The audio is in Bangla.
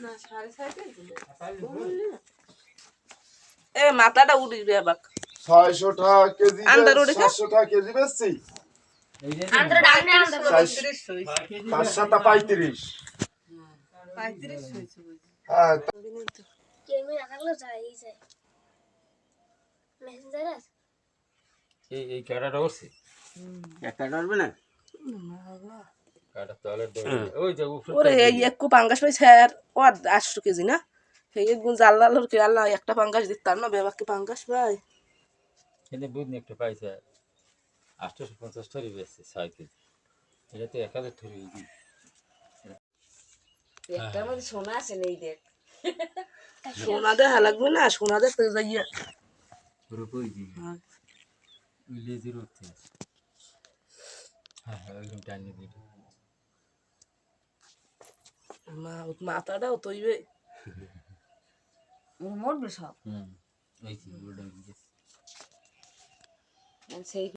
না 6.5 মাথাটা উড়ি রে বাক 600 টাকা কেজি আন্দার উড়ি 700 টাকা কেজি বেচছি আন্দ্র ডানে আন্দ্র 5 7 35 35 হয়েছে হ্যাঁ কেমি রাখালো যাই যায় মেসেঞ্জার আছে এই কাটাটা উঠছে একটা ধরবে না কাটা তলের দড়ি ওই যে উপরে ওরে এই একটু পাঙ্গাস পাইছে আর ওর 800 কেজি না সেই গুণ জাল্লালোর কি আল্লাহ একটা পাঙ্গাস দিতাম না বেবাকে পাঙ্গাস ভাই এনে বুঝনি একটা পাইছে 850 টাকা বেচছে 6 কেজি এটা তো 1000 টাকা হইছে একটার মধ্যে সোনা আছে নেই দেখ সোনা দেখা লাগবে না সোনা দেখতে যাইয়া পুরো কই দি লেজির উঠছে হ্যাঁ একদম টাইনি দিই মাথাটাও তৈবে মরবে সব এই যে সেই